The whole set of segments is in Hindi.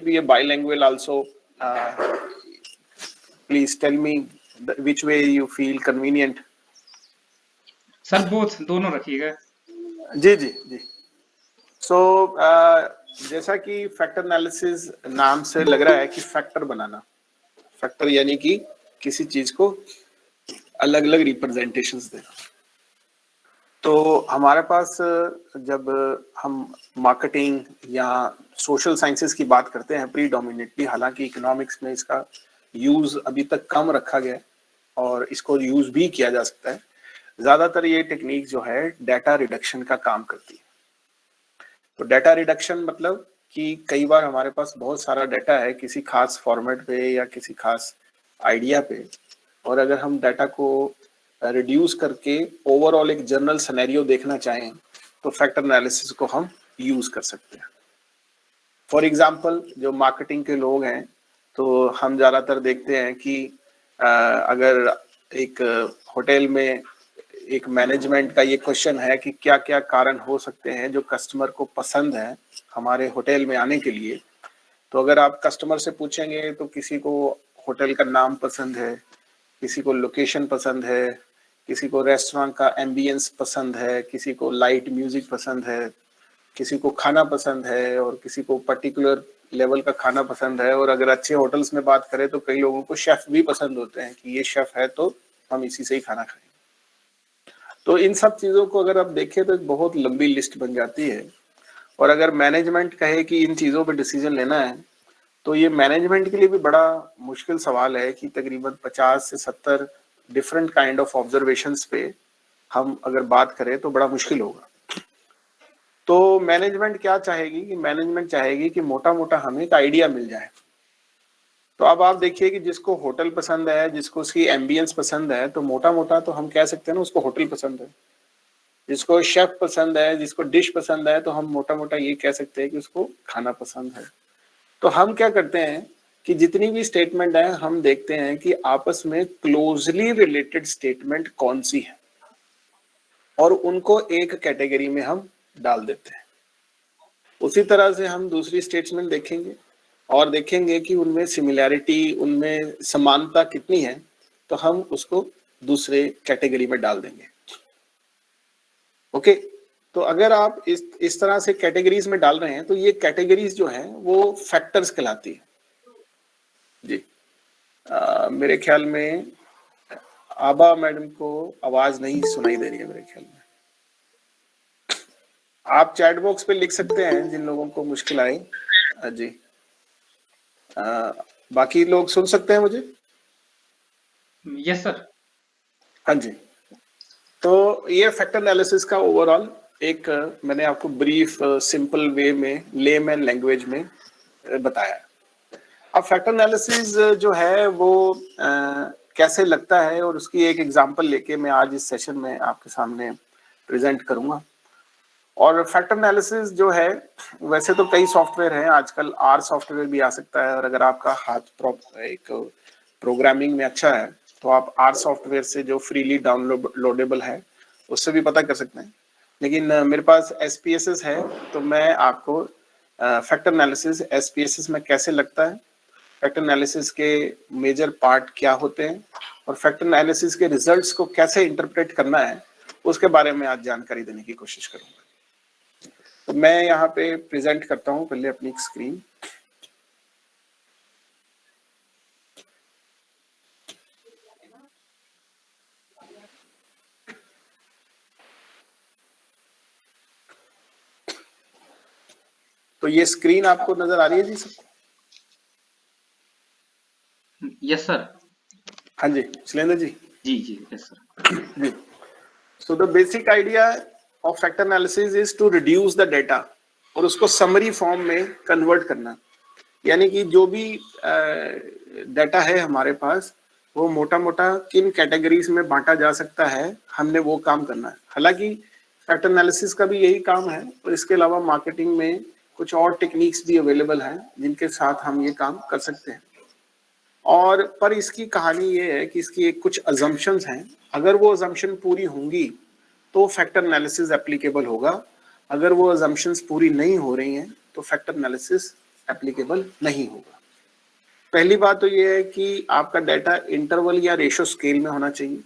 be a bilingual also. Please tell me which way you feel convenient. Sir both दोनों रखिएगा। जी जी जी। सो जैसा कि फैक्टर एनालिसिस नाम से लग रहा है कि फैक्टर बनाना, फैक्टर यानी कि किसी चीज को अलग अलग रिप्रेजेंटेशंस देना। तो हमारे पास जब हम मार्केटिंग या सोशल साइंसेस की बात करते हैं प्रीडोमिनेटली, हालांकि इकोनॉमिक्स में इसका यूज अभी तक कम रखा गया और इसको यूज भी किया जा सकता है, ज्यादातर ये टेक्निक जो है डाटा रिडक्शन का काम करती है। तो डाटा रिडक्शन मतलब कि कई बार हमारे पास बहुत सारा डाटा है किसी खास फॉर्मेट पे या किसी खास आइडिया पे, और अगर हम डाटा को रिड्यूस करके ओवरऑल एक जनरल सिनेरियो देखना चाहें तो फैक्टर एनालिसिस को हम यूज कर सकते हैं। फॉर एग्जांपल जो मार्केटिंग के लोग हैं तो हम ज्यादातर देखते हैं कि अगर एक होटल में एक मैनेजमेंट का ये क्वेश्चन है कि क्या क्या कारण हो सकते हैं जो कस्टमर को पसंद है हमारे होटल में आने के लिए, तो अगर आप कस्टमर से पूछेंगे तो किसी को होटल का नाम पसंद है, किसी को लोकेशन पसंद है, किसी को रेस्टोरेंट का एम्बियंस पसंद है, किसी को लाइट म्यूजिक पसंद है, किसी को खाना पसंद है और किसी को पर्टिकुलर लेवल का खाना पसंद है। और अगर अच्छे होटल्स में बात करें तो कई लोगों को शेफ भी पसंद होते हैं कि ये शेफ है तो हम इसी से ही खाना खाएंगे। तो इन सब चीजों को अगर आप देखें तो एक बहुत लंबी लिस्ट बन जाती है, और अगर मैनेजमेंट कहे कि इन चीजों पे डिसीजन लेना है तो ये मैनेजमेंट के लिए भी बड़ा मुश्किल सवाल है कि तकरीबन 50 से 70 डिफरेंट काइंड ऑफ ऑब्जर्वेशंस पे हम अगर बात करें तो बड़ा मुश्किल होगा। तो मैनेजमेंट क्या चाहेगी कि मैनेजमेंट चाहेगी कि मोटा मोटा हमें एक आइडिया मिल जाए। तो अब आप देखिए कि जिसको होटल पसंद है, जिसको उसकी एम्बियंस पसंद है, तो मोटा मोटा तो हम कह सकते हैं ना उसको होटल पसंद है। जिसको शेफ पसंद है, जिसको डिश पसंद है, तो हम मोटा मोटा ये कह सकते हैं कि उसको खाना पसंद है। तो हम क्या करते हैं कि जितनी भी स्टेटमेंट है हम देखते हैं कि आपस में क्लोजली रिलेटेड स्टेटमेंट कौन सी है और उनको एक कैटेगरी में हम डाल देते हैं। उसी तरह से हम दूसरी स्टेटमेंट देखेंगे और देखेंगे कि उनमें सिमिलैरिटी, उनमें समानता कितनी है, तो हम उसको दूसरे कैटेगरी में डाल देंगे। ओके, तो अगर आप इस तरह से कैटेगरीज में डाल रहे हैं तो ये कैटेगरीज जो है वो फैक्टर्स कहलाती है जी। मेरे ख्याल में आबा मैडम को आवाज नहीं सुनाई दे रही है मेरे ख्याल में। आप चैट बॉक्स पे लिख सकते हैं जिन लोगों को मुश्किल आए जी। बाकी लोग सुन सकते हैं मुझे? Yes sir. हाँ जी। तो ये फैक्टर एनालिसिस का ओवरऑल एक मैंने आपको ब्रीफ सिंपल वे में लेमैन लैंग्वेज में बताया। अब फैक्टर एनालिसिस जो है वो कैसे लगता है और उसकी एक एग्जांपल लेके मैं आज इस सेशन में आपके सामने प्रेजेंट करूंगा। और फैक्टर एनालिसिस जो है वैसे तो कई सॉफ्टवेयर हैं आजकल, आर सॉफ्टवेयर भी आ सकता है, और अगर आपका हाथ एक प्रोग्रामिंग में अच्छा है तो आप आर सॉफ्टवेयर से जो फ्रीली डाउनलोडेबल है उससे भी पता कर सकते हैं। लेकिन मेरे पास SPSS है तो मैं आपको फैक्टर एनालिसिस SPSS में कैसे लगता है, फैक्टर एनालिसिस के मेजर पार्ट क्या होते हैं और फैक्टर एनालिसिस के रिजल्ट्स को कैसे इंटरप्रेट करना है उसके बारे में आज जानकारी देने की कोशिश करूंगा। तो मैं यहाँ पे प्रेजेंट करता हूँ पहले अपनी स्क्रीन। तो ये स्क्रीन आपको नजर आ रही है जी सबको? Yes sir. हाँ जी शैलेंद्र जी। जी जी यस सर जी। So the basic idea of factor analysis is to reduce the data और उसको समरी फॉर्म में कन्वर्ट करना। यानी कि जो भी डाटा है हमारे पास वो मोटा मोटा किन कैटेगरीज में बांटा जा सकता है, हमने वो काम करना है। हालांकि फैक्टर एनालिसिस का भी यही काम है, और इसके अलावा मार्केटिंग में कुछ और टेक्निक्स भी अवेलेबल हैं जिनके साथ हम ये काम कर सकते हैं। और पर इसकी कहानी ये है कि इसकी एक कुछ अजम्पशंस हैं, अगर वो अजम्पशन पूरी होंगी तो फैक्टर एनालिसिस एप्लीकेबल होगा, अगर वो अजम्पशंस पूरी नहीं हो रही हैं तो फैक्टर एनालिसिस एप्लीकेबल नहीं होगा। पहली बात तो ये है कि आपका डाटा इंटरवल या रेशो स्केल में होना चाहिए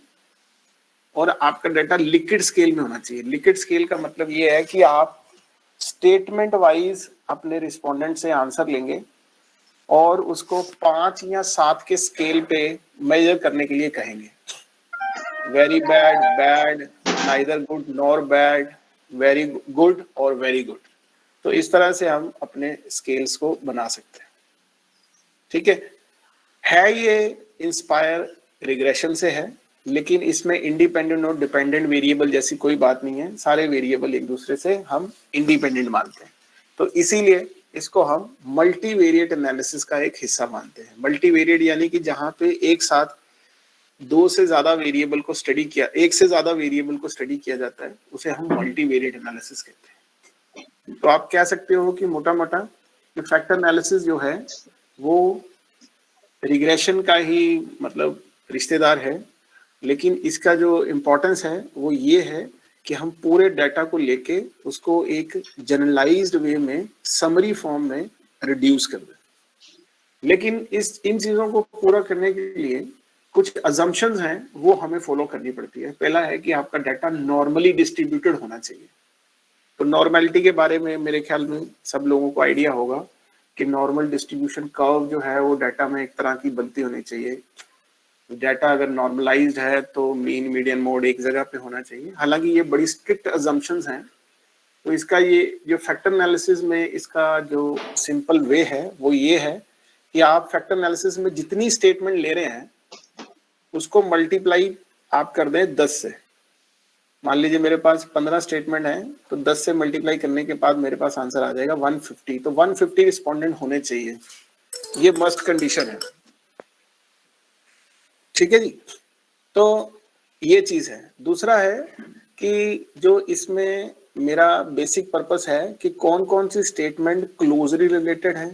और आपका डाटा लिक्विड स्केल में होना चाहिए। लिक्विड स्केल का मतलब ये है कि आप स्टेटमेंट वाइज अपने रिस्पोंडेंट से आंसर लेंगे और उसको 5 या 7 के स्केल पे मेजर करने के लिए कहेंगे। Very bad, bad, neither good nor bad, very good और वेरी गुड। तो इस तरह से हम अपने स्केल्स को बना सकते हैं। ठीक है ये इंस्पायर रिग्रेशन से है, लेकिन इसमें इंडिपेंडेंट और डिपेंडेंट वेरिएबल जैसी कोई बात नहीं है। सारे वेरिएबल एक दूसरे से हम इंडिपेंडेंट मानते हैं, तो इसीलिए इसको हम मल्टीवेरिएट एनालिसिस का एक हिस्सा मानते हैं। मल्टीवेरिएट यानी कि जहां पे एक साथ दो से ज्यादा वेरिएबल को स्टडी किया, एक से ज्यादा वेरिएबल को स्टडी किया जाता है, उसे हम मल्टीवेरिएट एनालिसिस कहते हैं। तो आप कह सकते हो कि मोटा मोटा फैक्टर एनालिसिस जो है वो रिग्रेशन का ही मतलब रिश्तेदार है, लेकिन इसका जो इम्पोर्टेंस है वो ये है कि हम पूरे डाटा को लेके उसको एक जनरलाइज्ड वे में समरी फॉर्म में रिड्यूस कर दें। लेकिन इन चीजों को पूरा करने के लिए कुछ अजम्पशंस हैं वो हमें फॉलो करनी पड़ती है। पहला है कि आपका डाटा नॉर्मली डिस्ट्रीब्यूटेड होना चाहिए। तो नॉर्मेलिटी के बारे में मेरे ख्याल में सब लोगों को आइडिया होगा कि नॉर्मल डिस्ट्रीब्यूशन कर्व जो है वो डाटा में एक तरह की बनती होनी चाहिए। डाटा अगर नॉर्मलाइज्ड है तो मीन मीडियन मोड एक जगह पे होना चाहिए। हालांकि ये बड़ी स्ट्रिक्ट अजम्पशंस हैं, तो इसका ये जो फैक्टर एनालिसिस में इसका जो सिंपल वे है वो ये है कि आप फैक्टर एनालिसिस में जितनी स्टेटमेंट ले रहे हैं उसको मल्टीप्लाई आप कर दें 10 से। मान लीजिए मेरे पास 15 स्टेटमेंट है, तो 10 से मल्टीप्लाई करने के बाद मेरे पास आंसर आ जाएगा 150। तो 150 रिस्पोंडेंट होने चाहिए, ये मस्ट कंडीशन है। ठीक है जी, तो ये चीज है। दूसरा है कि जो इसमें मेरा बेसिक पर्पस है कि कौन कौन सी स्टेटमेंट क्लोजली रिलेटेड है,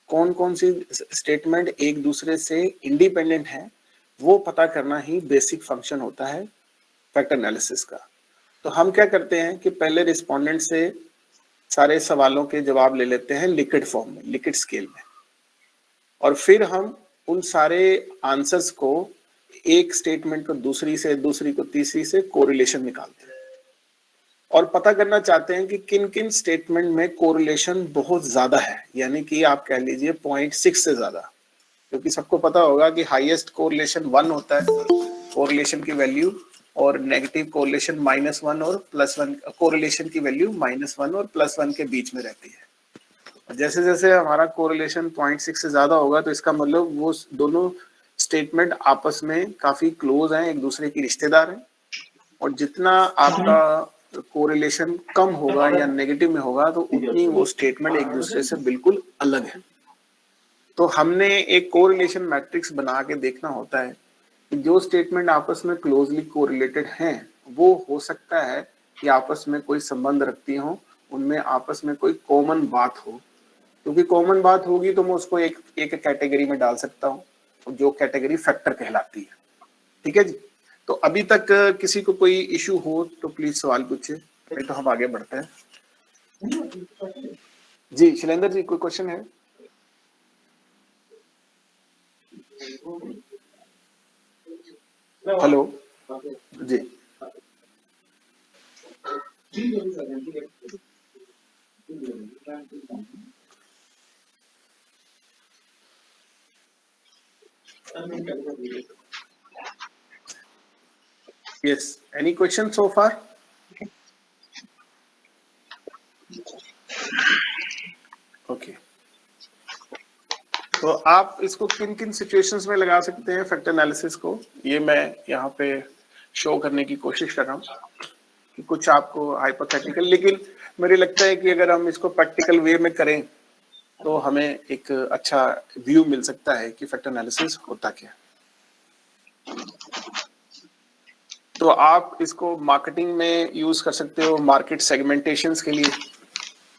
कौन कौन सी स्टेटमेंट एक दूसरे से इंडिपेंडेंट है, वो पता करना ही बेसिक फंक्शन होता है फैक्टर एनालिसिस का। तो हम क्या करते हैं कि पहले रिस्पोंडेंट से सारे सवालों के जवाब ले लेते हैं लिक्विड फॉर्म में, लिक्विड स्केल में, और फिर हम उन सारे आंसर्स को एक स्टेटमेंट को दूसरी से, दूसरी को तीसरी से कोरिलेशन निकालते हैं और पता करना चाहते हैं कि किन किन स्टेटमेंट में कोरिलेशन बहुत ज्यादा है, यानी कि आप कह लीजिए 0.6 से ज्यादा। क्योंकि सबको पता होगा कि हाईएस्ट कोरिलेशन 1 होता है कोरिलेशन की वैल्यू, और नेगेटिव कोरिलेशन -1 और +1, कोरिलेशन की वैल्यू -1 और +1 के बीच में रहती है। जैसे जैसे हमारा कोरिलेशन 0.6 से ज्यादा होगा तो इसका मतलब वो दोनों स्टेटमेंट आपस में काफी क्लोज हैं, एक दूसरे की रिश्तेदार हैं। और जितना आपका कोरिलेशन कम होगा या नेगेटिव में होगा तो उतनी वो स्टेटमेंट एक दूसरे से बिल्कुल अलग है। तो हमने एक कोरिलेशन मैट्रिक्स बना के देखना होता है कि जो स्टेटमेंट आपस में क्लोजली कोरिलेटेड हैं वो हो सकता है कि आपस में कोई संबंध रखती हो, उनमें आपस में कोई कॉमन बात हो। क्योंकि कॉमन बात होगी तो मैं उसको एक कैटेगरी में डाल सकता हूँ, जो कैटेगरी फैक्टर कहलाती है। ठीक है जी, तो अभी तक किसी को कोई इशू हो तो प्लीज सवाल पूछिए, नहीं तो हम आगे बढ़ते हैं। जी शैलेंद्र जी, कोई क्वेश्चन है? हेलो जी। Yes, any questions so far? Okay. तो आप इसको किन किन सिचुएशंस में लगा सकते हैं फैक्टर एनालिसिस को, ये मैं यहाँ पे शो करने की कोशिश कर रहा हूँ कि कुछ आपको हाइपोथेटिकल, लेकिन मुझे लगता है कि अगर हम इसको प्रैक्टिकल वे में करें तो हमें एक अच्छा व्यू मिल सकता है कि फैक्टर एनालिसिस होता क्या। तो आप इसको मार्केटिंग में यूज कर सकते हो, मार्केट सेगमेंटेशंस के लिए।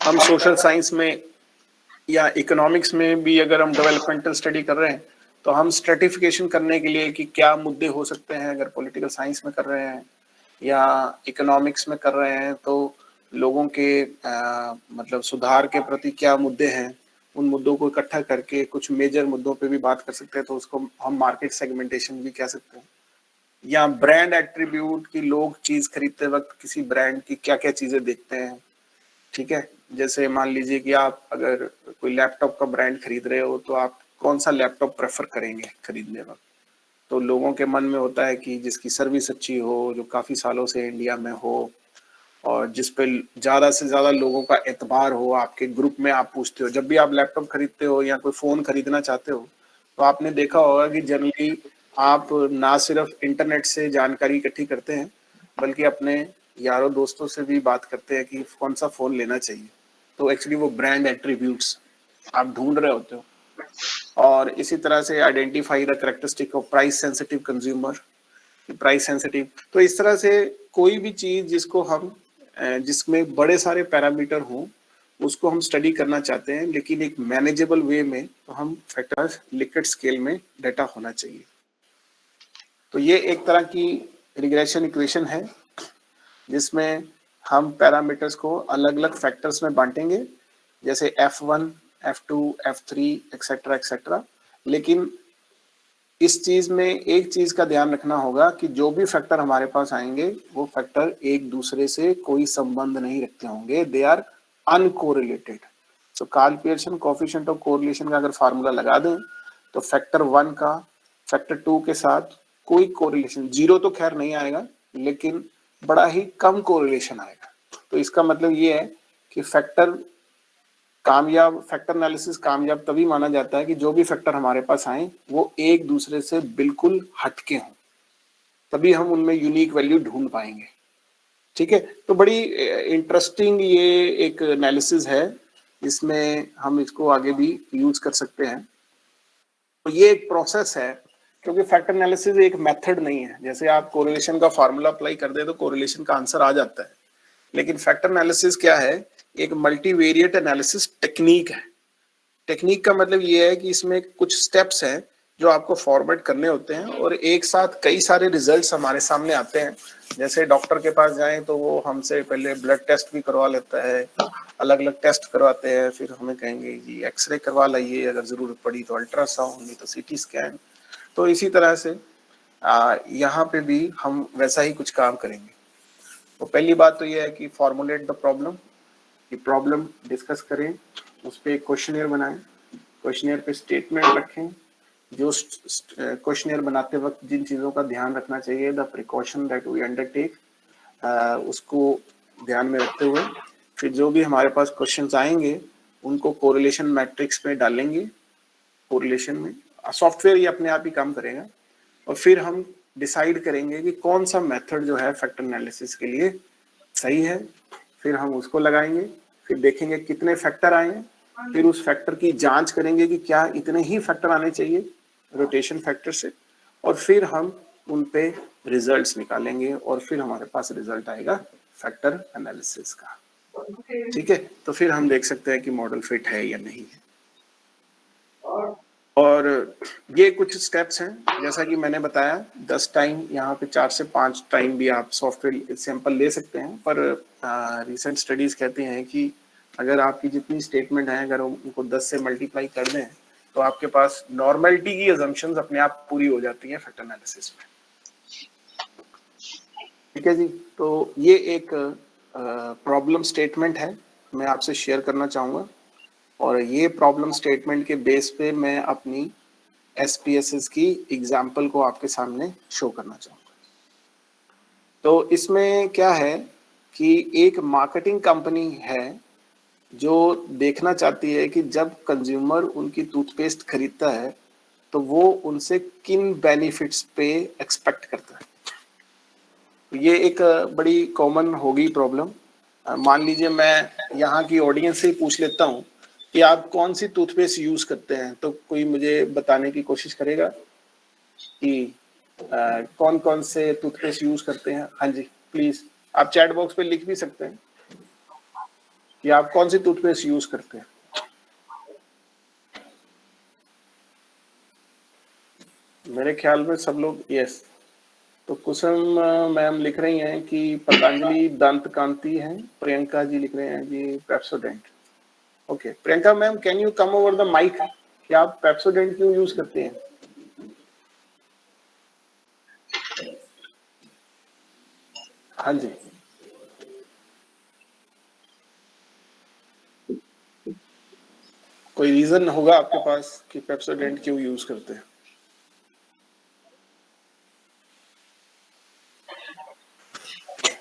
हम सोशल साइंस में या इकोनॉमिक्स में भी अगर हम डेवलपमेंटल स्टडी कर रहे हैं तो हम स्ट्रेटिफिकेशन करने के लिए कि क्या मुद्दे हो सकते हैं, अगर पॉलिटिकल साइंस में कर रहे हैं या इकोनॉमिक्स में कर रहे हैं तो लोगों के मतलब सुधार के प्रति क्या मुद्दे हैं उन मुद्दों को इकट्ठा करके कुछ मेजर मुद्दों पे भी बात कर सकते हैं, तो उसको हम मार्केट सेगमेंटेशन भी कह सकते हैं। या ब्रांड एट्रीब्यूट की लोग चीज खरीदते वक्त किसी ब्रांड की क्या क्या चीजें देखते हैं, ठीक है। जैसे मान लीजिए कि आप अगर कोई लैपटॉप का ब्रांड खरीद रहे हो तो आप कौन सा लैपटॉप प्रेफर करेंगे खरीदने वक्त। तो लोगों के मन में होता है कि जिसकी सर्विस अच्छी हो, जो काफी सालों से इंडिया में हो, और जिस पे ज्यादा से ज्यादा लोगों का एतबार हो। आपके ग्रुप में आप पूछते हो, जब भी आप लैपटॉप खरीदते हो या कोई फोन खरीदना चाहते हो, तो आपने देखा होगा कि जनरली आप ना सिर्फ इंटरनेट से जानकारी इकट्ठी करते हैं, बल्कि अपने यारों दोस्तों से भी बात करते हैं कि कौन सा फोन लेना चाहिए। तो एक्चुअली वो ब्रांड एट्रीब्यूट्स आप ढूंढ रहे होते हो। और इसी तरह से identify the characteristic of price sensitive consumer, price sensitive. तो इस तरह से कोई भी चीज जिसको हम जिसमें बड़े सारे पैरामीटर हों, उसको हम स्टडी करना चाहते हैं, लेकिन एक मैनेजेबल वे में, तो हम फैक्टर्स लिक्विड स्केल में डाटा होना चाहिए। तो ये एक तरह की रिग्रेशन इक्वेशन है जिसमें हम पैरामीटर्स को अलग अलग फैक्टर्स में बांटेंगे, जैसे F1, F2, F3 etcetera etcetera. लेकिन इस चीज में एक चीज का ध्यान रखना होगा कि जो भी फैक्टर हमारे पास आएंगे वो फैक्टर एक दूसरे से कोई संबंध नहीं रखते होंगे, दे आर अनकोरिलेटेड। तो Karl Pearson coefficient of correlation का अगर फार्मूला लगा दें तो फैक्टर 1 का फैक्टर 2 के साथ कोई कोरिलेशन, जीरो तो खैर नहीं आएगा, लेकिन बड़ा ही कम कोरिलेशन आएगा। तो इसका मतलब ये है कि फैक्टर एनालिसिस कामयाब तभी माना जाता है कि जो भी फैक्टर हमारे पास आए वो एक दूसरे से बिल्कुल हटके हों, तभी हम उनमें यूनिक वैल्यू ढूंढ पाएंगे, ठीक है। तो बड़ी इंटरेस्टिंग ये एक एनालिसिस है, जिसमें हम इसको आगे भी यूज कर सकते हैं। तो ये एक प्रोसेस है, क्योंकि फैक्टर एनालिसिस एक मेथड नहीं है। जैसे आप कोरिलेशन का फार्मूला अप्लाई कर दे तो कोरिलेशन का आंसर आ जाता है, लेकिन फैक्टर एनालिसिस क्या है, एक मल्टीवेरिएट एनालिसिस टेक्निक है। टेक्निक का मतलब ये है कि इसमें कुछ स्टेप्स हैं जो आपको फॉरवर्ड करने होते हैं, और एक साथ कई सारे रिजल्ट्स हमारे सामने आते हैं। जैसे डॉक्टर के पास जाएं तो वो हमसे पहले ब्लड टेस्ट भी करवा लेता है, अलग अलग टेस्ट करवाते हैं, फिर हमें कहेंगे जी एक्सरे करवा लाइए, अगर जरूरत पड़ी तो अल्ट्रासाउंड, नहीं तो सीटी स्कैन। तो इसी तरह से यहाँ पे भी हम वैसा ही कुछ काम करेंगे। तो पहली बात तो यह है कि फॉर्मुलेट द प्रॉब्लम, कि प्रॉब्लम डिस्कस करें, उस पर एक क्वेश्चनियर बनाएं, क्वेश्चनियर पे स्टेटमेंट रखें, जो क्वेश्चनियर बनाते वक्त जिन चीज़ों का ध्यान रखना चाहिए, the precaution that we undertake, उसको ध्यान में रखते हुए फिर जो भी हमारे पास क्वेश्चंस आएंगे उनको कोरिलेशन मैट्रिक्स में डालेंगे। कोरिलेशन में सॉफ्टवेयर ये अपने आप ही काम करेगा, और फिर हम डिसाइड करेंगे कि कौन सा मेथड जो है फैक्टर एनालिसिस के लिए सही है। फिर हम उसको लगाएंगे, फिर देखेंगे कितने फैक्टर आए हैं, फिर उस फैक्टर की जांच करेंगे कि क्या इतने ही फैक्टर आने चाहिए रोटेशन फैक्टर से, और फिर हम उन पे रिजल्ट्स निकालेंगे, और फिर हमारे पास रिजल्ट आएगा फैक्टर एनालिसिस का, ठीक है। तो फिर हम देख सकते हैं कि मॉडल फिट है या नहीं है। और ये कुछ स्टेप्स हैं, जैसा कि मैंने बताया 10 टाइम, यहाँ पे 4 से 5 टाइम भी आप सॉफ्टवेयर सैंपल ले सकते हैं। पर रिसेंट स्टडीज कहती हैं कि अगर आपकी जितनी स्टेटमेंट है, अगर उनको 10 से मल्टीप्लाई कर दें तो आपके पास नॉर्मेलिटी की अजम्पशंस अपने आप पूरी हो जाती हैं फैक्टर एनालिसिस में, ठीक है जी। तो ये एक प्रॉब्लम स्टेटमेंट है, मैं आपसे शेयर करना चाहूँगा, और ये प्रॉब्लम स्टेटमेंट के बेस पे मैं अपनी SPSS की एग्जाम्पल को आपके सामने शो करना चाहूँगा। तो इसमें क्या है कि एक मार्केटिंग कंपनी है जो देखना चाहती है कि जब कंज्यूमर उनकी टूथपेस्ट खरीदता है तो वो उनसे किन बेनिफिट्स पे एक्सपेक्ट करता है। ये एक बड़ी कॉमन होगी प्रॉब्लम। मान लीजिए मैं यहाँ की ऑडियंस से पूछ लेता हूँ कि आप कौन सी टूथपेस्ट यूज करते हैं, तो कोई मुझे बताने की कोशिश करेगा कि कौन कौन से टूथपेस्ट यूज करते हैं। हाँ जी प्लीज, आप चैट बॉक्स पे लिख भी सकते हैं कि आप कौन सी टूथपेस्ट यूज करते हैं। मेरे ख्याल में सब लोग यस। तो कुसुम मैम लिख रही हैं कि पतंजलि दंत कांति है, प्रियंका जी लिख रहे हैं जी Pepsodent. Okay Priyanka ma'am, can you come over the mic? क्या आप पेप्सोडेंट क्यों यूज करते हैं? हाँ जी, कोई रीजन होगा आपके पास कि पेप्सोडेंट क्यों यूज करते हैं?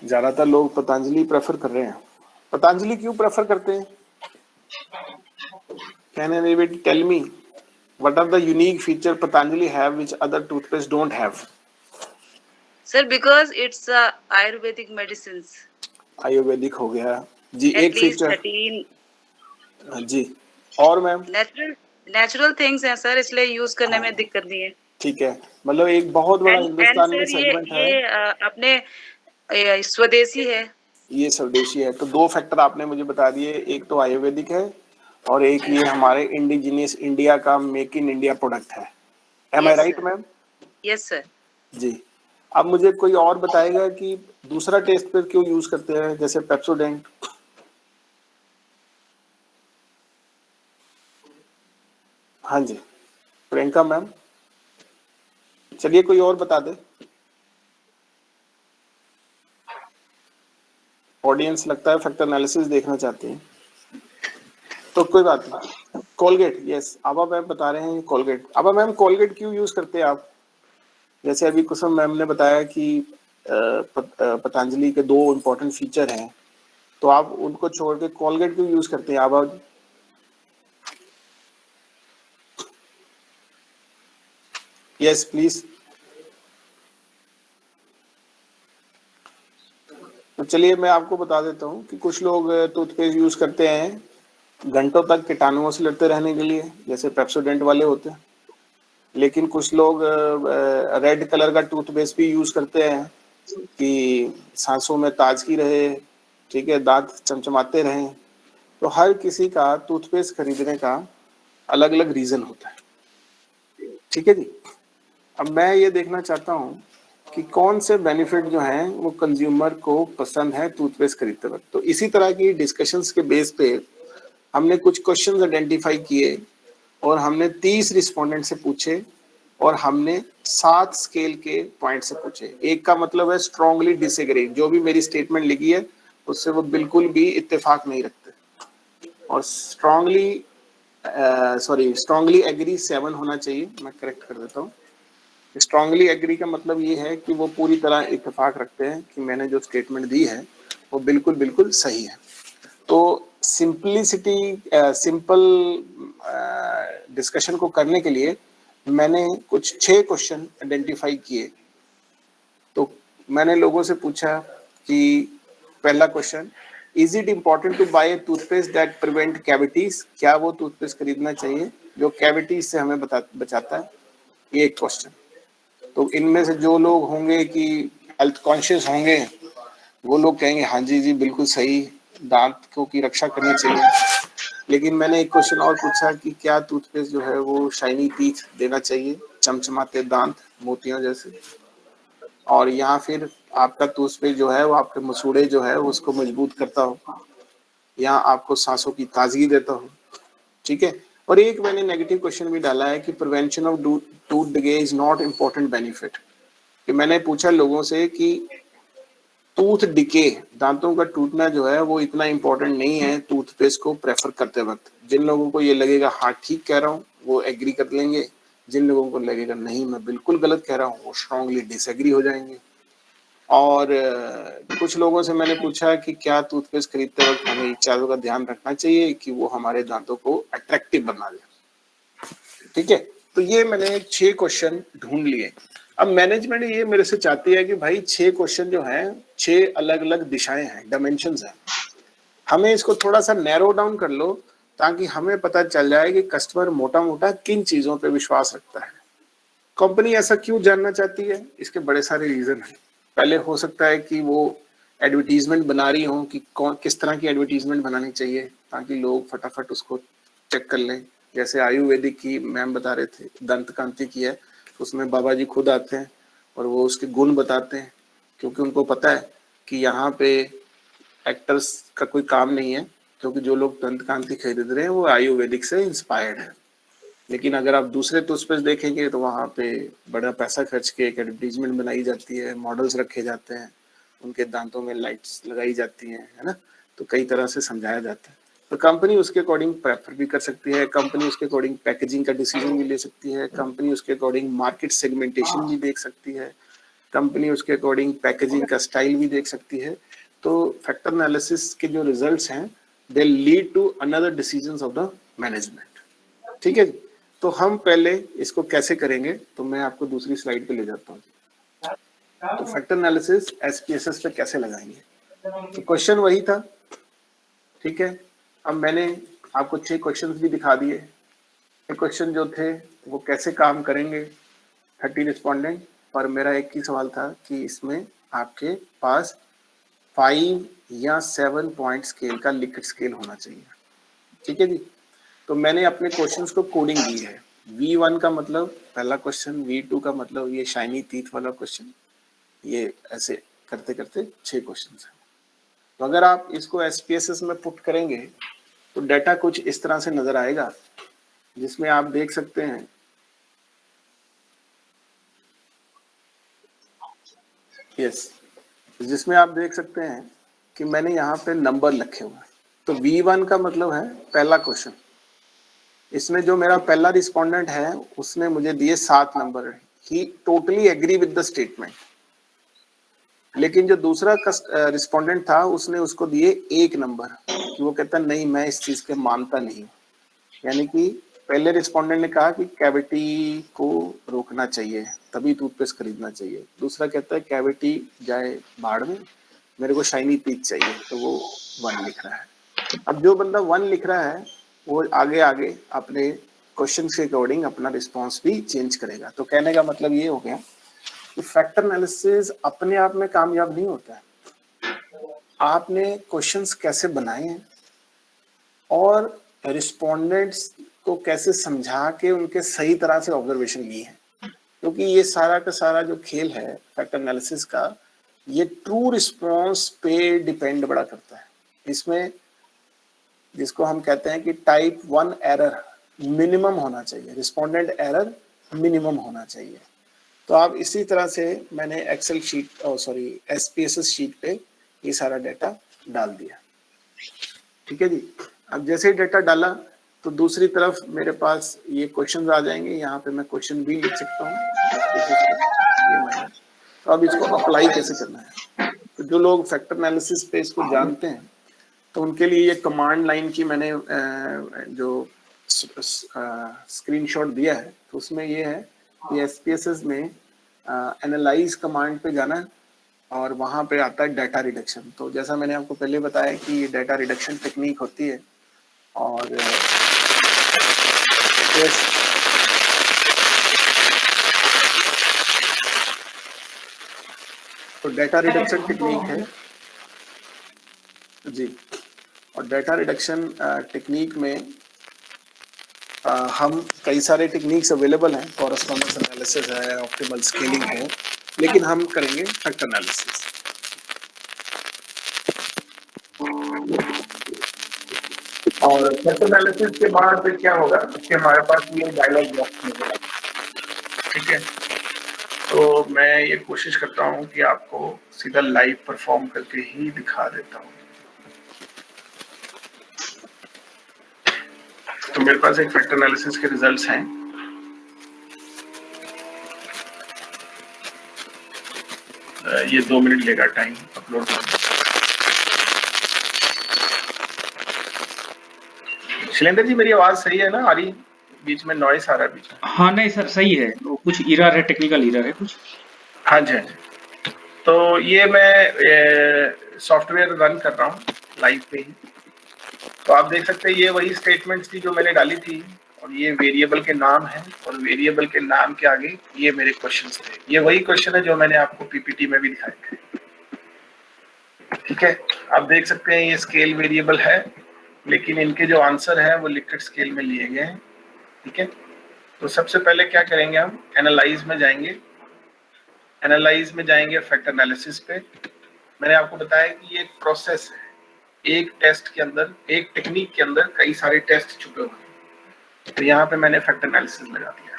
ज्यादातर लोग पतंजलि प्रेफर कर रहे हैं। पतंजलि क्यों प्रेफर करते हैं? Can anybody tell me what are the unique feature Patanjali have which other toothpaste don't have? Sir, because it's Ayurvedic medicines. Ayurvedic हो गया जी, At एक least फीचर 13 जी। और मैम? नेचुरल थिंग्स हैं सर, इसलिए यूज करने में दिक्कत नहीं है। ठीक है, मतलब एक बहुत बड़ा एंड हिंदुस्तान में सर सेगमेंट है, ये अपने स्वदेशी है। ये स्वदेशी है। तो दो फैक्टर आपने मुझे बता दिए, एक तो आयुर्वेदिक है और एक ये हमारे इंडिजिनियस इंडिया का मेक इन इंडिया प्रोडक्ट है। Am I right ma'am? Yes sir. जी। अब मुझे कोई और बताएगा कि दूसरा टेस्ट पर क्यों यूज करते हैं, जैसे पेप्सोडेंट? हाँ जी प्रियंका मैम, चलिए कोई और बता दे। ऑडियंस लगता है फैक्टर एनालिसिस देखना चाहती है, तो कोई बात नहीं। कोलगेट, यस आबा मैम बता रहे हैं कोलगेट। आबा मैम, कोलगेट क्यों यूज करते हैं आप? जैसे अभी कुसुम मैम ने बताया कि पतंजलि के दो इंपॉर्टेंट फीचर हैं, तो आप उनको छोड़ के कोलगेट क्यों यूज करते हैं आबा? Yes please. तो चलिए मैं आपको बता देता हूँ कि कुछ लोग टूथपेस्ट यूज करते हैं घंटों तक कीटाणुओं से लड़ते रहने के लिए, जैसे पेप्सोडेंट वाले होते हैं। लेकिन कुछ लोग रेड कलर का टूथपेस्ट भी यूज करते हैं कि सांसों में ताजगी रहे, ठीक है, दांत चमचमाते रहें। तो हर किसी का टूथपेस्ट खरीदने का अलग अलग रीजन होता है, ठीक है जी। अब मैं ये देखना चाहता हूँ कि कौन से बेनिफिट जो हैं वो कंज्यूमर को पसंद है टूथपेस्ट खरीदते वक्त। तो इसी तरह की डिस्कशंस के बेस पे हमने कुछ क्वेश्चंस आइडेंटिफाई किए और हमने 30 रिस्पोंडेंट से पूछे और हमने 7 स्केल के पॉइंट से पूछे। एक का मतलब है स्ट्रांगली डिसएग्री, जो भी मेरी स्टेटमेंट लिखी है उससे वो बिल्कुल भी इत्तेफाक नहीं रखते। और स्ट्रांगली एग्री 7 होना चाहिए, मैं करेक्ट कर देता हूँ। स्ट्रांगली एग्री का मतलब ये है कि वो पूरी तरह इत्तेफाक रखते हैं कि मैंने जो स्टेटमेंट दी है वो बिल्कुल बिल्कुल सही है। तो सिंपलिसिटी, सिंपल डिस्कशन को करने के लिए मैंने कुछ 6 क्वेश्चन आइडेंटिफाई किए। तो मैंने लोगों से पूछा कि पहला question, is it important to buy toothpaste that prevent cavities? क्या वो टूथपेस्ट खरीदना चाहिए जो कैविटीज से हमें बचाता है? ये एक क्वेश्चन। तो इनमें से जो लोग होंगे कि हेल्थ कॉन्शियस होंगे वो लोग कहेंगे हाँ जी जी बिल्कुल सही, दांतों की रक्षा करनी चाहिए। लेकिन मैंने एक क्वेश्चन और पूछा कि क्या टूथपेस्ट जो है वो शाइनी टीथ देना चाहिए, चमचमाते दांत मोतियों जैसे, और या फिर आपका टूथपेस्ट जो है वो आपके मसूड़े जो है उसको मजबूत करता हो या आपको सांसों की ताजगी देता हो, ठीक है। और एक मैंने नेगेटिव क्वेश्चन भी डाला है कि prevention of tooth decay is not important benefit. कि मैंने पूछा लोगों से कि टूथ डिके, दांतों का टूटना जो है वो इतना इम्पोर्टेंट नहीं है टूथपेस्ट को प्रेफर करते वक्त। जिन लोगों को ये लगेगा हाँ ठीक कह रहा हूँ वो एग्री कर लेंगे, जिन लोगों को लगेगा नहीं मैं बिल्कुल गलत कह रहा हूँ वो स्ट्रांगली डिसएग्री हो जाएंगे। और कुछ लोगों से मैंने पूछा कि क्या टूथपेस्ट खरीदते वक्त हमें इन चीजों का ध्यान रखना चाहिए कि वो हमारे दांतों को अट्रैक्टिव बना दे, ठीक है। तो ये मैंने 6 क्वेश्चन ढूंढ लिए। अब मैनेजमेंट ये मेरे से चाहती है कि भाई 6 क्वेश्चन जो हैं 6 अलग अलग दिशाएं हैं, डायमेंशंस हैं, हमें इसको थोड़ा सा नैरो डाउन कर लो ताकि हमें पता चल जाए कि कस्टमर मोटा मोटा किन चीजों पे विश्वास रखता है। कंपनी ऐसा क्यों जानना चाहती है? इसके बड़े सारे रीजन हैं। पहले हो सकता है कि वो एडवर्टीजमेंट बना रही हो कि कौन किस तरह की एडवर्टीजमेंट बनानी चाहिए ताकि लोग फटाफट उसको चेक कर लें। जैसे आयुर्वेदिक की मैम बता रहे थे, दंत कांति की है, उसमें बाबा जी खुद आते हैं और वो उसके गुण बताते हैं, क्योंकि उनको पता है कि यहाँ पे एक्टर्स का कोई काम नहीं है, क्योंकि जो लोग दंत कांति खरीद रहे हैं वो आयुर्वेदिक से इंस्पायर्ड है। लेकिन अगर आप दूसरे टूथपेस्ट देखेंगे तो वहाँ पे बड़ा पैसा खर्च के एक एडवर्टीजमेंट बनाई जाती है, मॉडल्स रखे जाते हैं, उनके दांतों में लाइट्स लगाई जाती हैं, है ना, तो कई तरह से समझाया जाता है। तो कंपनी उसके अकॉर्डिंग प्रेफर भी कर सकती है, कंपनी उसके अकॉर्डिंग पैकेजिंग का डिसीजन भी ले सकती है, कंपनी उसके अकॉर्डिंग मार्केट सेगमेंटेशन भी देख सकती है, कंपनी उसके अकॉर्डिंग पैकेजिंग का स्टाइल भी देख सकती है। तो फैक्टर एनालिसिस के जो रिजल्ट्स हैं they lead to another decisions of the management. ठीक है, तो हम पहले इसको कैसे करेंगे, तो मैं आपको दूसरी स्लाइड पे ले जाता हूँ। तो फैक्टर एनालिसिस एसपीएसएस पे कैसे लगाएंगे, तो क्वेश्चन वही था। ठीक है, अब मैंने आपको 6 क्वेश्चंस भी दिखा दिए। क्वेश्चन जो थे वो कैसे काम करेंगे 30 रिस्पोंडेंट, पर मेरा एक ही सवाल था कि इसमें आपके पास 5 या 7 पॉइंट स्केल का लिक्विड स्केल होना चाहिए। ठीक है जी, तो मैंने अपने क्वेश्चंस को कोडिंग दी है। V1 का मतलब पहला क्वेश्चन, V2 का मतलब ये शाइनी टीथ वाला क्वेश्चन, ये ऐसे करते करते 6 क्वेश्चन हैं। तो अगर आप इसको एसपीएसएस में पुट करेंगे तो डाटा कुछ इस तरह से नजर आएगा, जिसमें आप देख सकते हैं जिसमें आप देख सकते हैं कि मैंने यहाँ पे नंबर लिखे हुए हैं। तो V1 का मतलब है पहला क्वेश्चन, इसमें जो मेरा पहला रिस्पोंडेंट है उसने मुझे दिए 7 नंबर, ही totally agree with the statement. लेकिन जो दूसरा रिस्पोंडेंट था उसने उसको दिए 1 नंबर, कि वो कहता नहीं मैं इस चीज के मानता नहीं। यानी कि पहले रिस्पोंडेंट ने कहा कि कैविटी को रोकना चाहिए तभी टूथपेस्ट खरीदना चाहिए, दूसरा कहता है कैविटी जाए बाढ़ में, मेरे को शाइनी टीथ चाहिए, तो वो 1 लिख रहा है। अब जो बंदा 1 लिख रहा है वो आगे आगे अपने क्वेश्चन के अकॉर्डिंग अपना रिस्पॉन्स भी चेंज करेगा। तो कहने का मतलब ये हो गया कि फैक्टर एनालिसिस अपने आप में कामयाब नहीं होता है, आपने क्वेश्चंस कैसे बनाए हैं और रिस्पोंडेंट्स को कैसे समझा के उनके सही तरह से ऑब्जर्वेशन लिए हैं, क्योंकि ये सारा का सारा जो खेल है फैक्टर एनालिसिस का, ये ट्रू रिस्पॉन्स पे डिपेंड बड़ा करता है। इसमें जिसको हम कहते हैं कि टाइप 1 एरर मिनिमम होना चाहिए, रिस्पोंडेंट एरर मिनिमम होना चाहिए। तो आप इसी तरह से मैंने एक्सेल शीट एसपीएसएस शीट पे ये सारा डाटा डाल दिया। ठीक है जी, अब जैसे ही डाटा डाला तो दूसरी तरफ मेरे पास ये क्वेश्चन आ जाएंगे, यहाँ पे मैं क्वेश्चन भी लिख सकता हूँ। तो अब इसको अप्लाई कैसे करना है, तो जो लोग फैक्टर एनालिसिस पे इसको जानते हैं तो उनके लिए ये कमांड लाइन की मैंने जो स्क्रीनशॉट दिया है, तो उसमें ये है कि एसपीएसएस में एनालाइज कमांड पे जाना और वहाँ पे आता है डाटा रिडक्शन। तो जैसा मैंने आपको पहले बताया कि ये डाटा रिडक्शन टेक्निक होती है, और तो डाटा रिडक्शन टेक्निक है जी। और डाटा रिडक्शन टेक्निक में हम कई सारे टेक्निक्स अवेलेबल हैं, कॉरेस्पॉन्डेंस एनालिसिस है, ऑप्टिमल स्केलिंग है, लेकिन हम करेंगे फैक्टर एनालिसिस। और फैक्टर एनालिसिस के बाद फिर क्या होगा कि हमारे पास ये डायलॉग बॉक्स मिलेगा। ठीक है, तो मैं ये कोशिश करता हूँ कि आपको सीधा लाइव परफॉर्म करके ही दिखा देता हूँ। तो मेरे पास एक फैक्टर एनालिसिस के रिजल्ट्स हैं। ये 2 मिनट लेगा टाइम अपलोड करने। शैलेंद्र जी मेरी आवाज सही है ना, आ रही? बीच में नॉइस आ रहा है बीच में। हाँ नहीं सर सही है, वो कुछ एरर है, टेक्निकल एरर है कुछ। हाँ जी हाँ जी। तो ये मैं सॉफ्टवेयर रन कर रहा हूँ लाइव पे ही। तो आप देख सकते हैं ये वही स्टेटमेंट्स थी जो मैंने डाली थी, और ये वेरिएबल के नाम है, और वेरिएबल के नाम के आगे ये मेरे क्वेश्चंस थे। ये वही क्वेश्चन है जो मैंने आपको पीपीटी में भी दिखाए थे। ठीक है, आप देख सकते हैं ये स्केल वेरिएबल है, लेकिन इनके जो आंसर है वो लिक्विड स्केल में लिए गए हैं। ठीक है, तो सबसे पहले क्या करेंगे, हम एनालाइज में जाएंगे। एनालाइज में जाएंगे फैक्टर एनालिसिस पे। मैंने आपको बताया कि ये एक प्रोसेस है, एक टेस्ट के अंदर, एक टेक्निक के अंदर कई सारे टेस्ट छुपे हुए हैं। तो यहाँ पे मैंने फैक्टर एनालिसिस लगा दिया।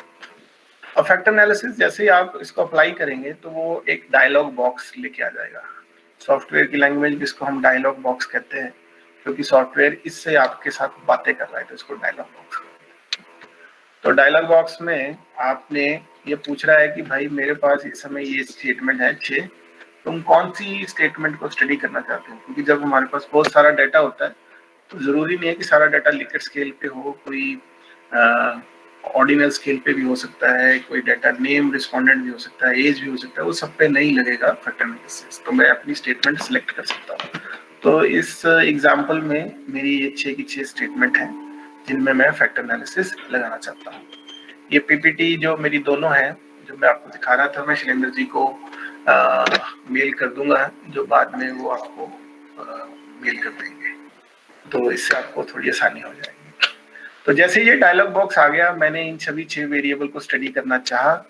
और फैक्टर एनालिसिस जैसे ही आप इसको अप्लाई करेंगे तो वो एक डायलॉग बॉक्स लेके आ जाएगा। सॉफ्टवेयर की लैंग्वेज जिसको हम डायलॉग बॉक्स कहते हैं, क्योंकि सॉफ्टवेयर इससे आपके साथ बातें कर रहा है तो इसको डायलॉग बॉक्स। तो डायलॉग बॉक्स में आपने ये पूछ रहा है कि भाई मेरे पास इस समय ये स्टेटमेंट है 6, तुम कौन सी स्टेटमेंट को स्टडी करना चाहते हो? क्योंकि जब हमारे पास बहुत सारा डाटा होता है तो जरूरी नहीं है कि सारा डाटा लिकेट स्केल पे हो, कोई ऑर्डिनल स्केल पे भी हो सकता है, कोई डाटा नेम रिस्पोंडेंट भी हो सकता है, एज भी हो सकता है, वो सब पे नहीं लगेगा फैक्टर एनालिसिस। तो मैं अपनी स्टेटमेंट सिलेक्ट कर सकता हूँ। तो इस एग्जांपल में मेरी ये 6 की 6 स्टेटमेंट हैं जिनमें मैं फैक्टर एनालिसिस लगाना चाहता हूँ। ये पीपीटी जो मेरी दोनों है जो मैं आपको दिखा रहा था, मैं शैलेंद्र जी को मेल कर दूंगा, जो बाद में वो आपको मेल कर देंगे, तो इससे आपको थोड़ी आसानी हो जाएगी। तो जैसे ये डायलॉग बॉक्स आ गया, मैंने इन सभी 6 वेरिएबल को स्टडी करना चाहा,